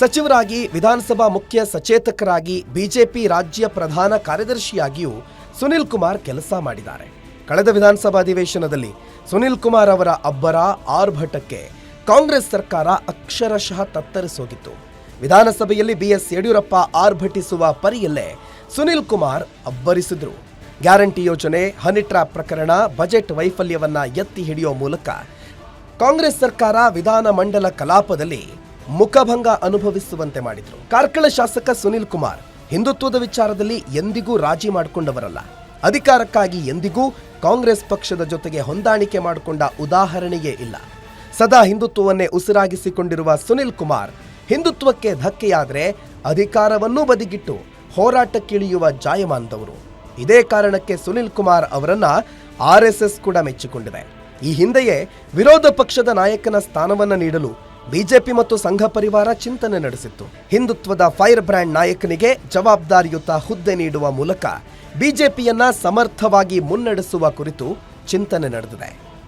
ಸಚಿವರಾಗಿ, ವಿಧಾನಸಭಾ ಮುಖ್ಯ ಸಚೇತಕರಾಗಿ, ಬಿಜೆಪಿ ರಾಜ್ಯ ಪ್ರಧಾನ ಕಾರ್ಯದರ್ಶಿಯಾಗಿಯೂ ಸುನಿಲ್ ಕುಮಾರ್ ಕೆಲಸ ಮಾಡಿದ್ದಾರೆ. ಕಳೆದ ವಿಧಾನಸಭಾ ಅಧಿವೇಶನದಲ್ಲಿ ಸುನಿಲ್ ಕುಮಾರ್ ಅವರ ಅಬ್ಬರ ಆರ್ಭಟಕ್ಕೆ ಕಾಂಗ್ರೆಸ್ ಸರ್ಕಾರ ಅಕ್ಷರಶಃ ತತ್ತರಿಸೋಗಿತ್ತು. ವಿಧಾನಸಭೆಯಲ್ಲಿ ಬಿಎಸ್ ಯಡಿಯೂರಪ್ಪ ಆರ್ಭಟಿಸುವ ಪರಿಯಲ್ಲೇ ಸುನಿಲ್ ಕುಮಾರ್ ಅಬ್ಬರಿಸಿದ್ರು. ಗ್ಯಾರಂಟಿ ಯೋಜನೆ, ಹನಿ ಟ್ರ್ಯಾಪ್ ಪ್ರಕರಣ, ಬಜೆಟ್ ವೈಫಲ್ಯವನ್ನ ಎತ್ತಿ ಹಿಡಿಯೋ ಮೂಲಕ ಕಾಂಗ್ರೆಸ್ ಸರ್ಕಾರ ವಿಧಾನ ಮಂಡಲ ಕಲಾಪದಲ್ಲಿ ಮುಖಭಂಗ ಅನುಭವಿಸುವಂತೆ ಮಾಡಿದ್ರು. ಕಾರ್ಕಳ ಶಾಸಕ ಸುನಿಲ್ ಕುಮಾರ್ ಹಿಂದುತ್ವದ ವಿಚಾರದಲ್ಲಿ ಎಂದಿಗೂ ರಾಜಿ ಮಾಡಿಕೊಂಡವರಲ್ಲ. ಅಧಿಕಾರಕ್ಕಾಗಿ ಎಂದಿಗೂ ಕಾಂಗ್ರೆಸ್ ಪಕ್ಷದ ಜೊತೆಗೆ ಹೊಂದಾಣಿಕೆ ಮಾಡಿಕೊಂಡ ಉದಾಹರಣೆಯೇ ಇಲ್ಲ. ಸದಾ ಹಿಂದುತ್ವವನ್ನೇ ಉಸಿರಾಗಿಸಿಕೊಂಡಿರುವ ಸುನಿಲ್ ಕುಮಾರ್ ಹಿಂದುತ್ವಕ್ಕೆ ಧಕ್ಕೆಯಾದರೆ ಅಧಿಕಾರವನ್ನೂ ಬದಿಗಿಟ್ಟು ಹೋರಾಟಕ್ಕಿಳಿಯುವ ಜಾಯಮಾನದವರು. ಇದೇ ಕಾರಣಕ್ಕೆ ಸುನಿಲ್ ಕುಮಾರ್ ಅವರನ್ನ ಆರ್ಎಸ್ಎಸ್ ಕೂಡ ಮೆಚ್ಚಿಕೊಂಡಿದೆ. ಈ ಹಿಂದೆಯೇ ವಿರೋಧ ಪಕ್ಷದ ನಾಯಕನ ಸ್ಥಾನವನ್ನ ನೀಡಲು ಬಿಜೆಪಿ ಮತ್ತು ಸಂಘ ಪರಿವಾರ ಚಿಂತನೆ ನಡೆಸಿತ್ತು. ಹಿಂದುತ್ವದ ಫೈರ್ ಬ್ರ್ಯಾಂಡ್ ನಾಯಕನಿಗೆ ಜವಾಬ್ದಾರಿಯುತ ಹುದ್ದೆ ನೀಡುವ ಮೂಲಕ ಬಿಜೆಪಿಯನ್ನ ಸಮರ್ಥವಾಗಿ ಮುನ್ನಡೆಸುವ ಕುರಿತು ಚಿಂತನೆ ನಡೆದಿದೆ.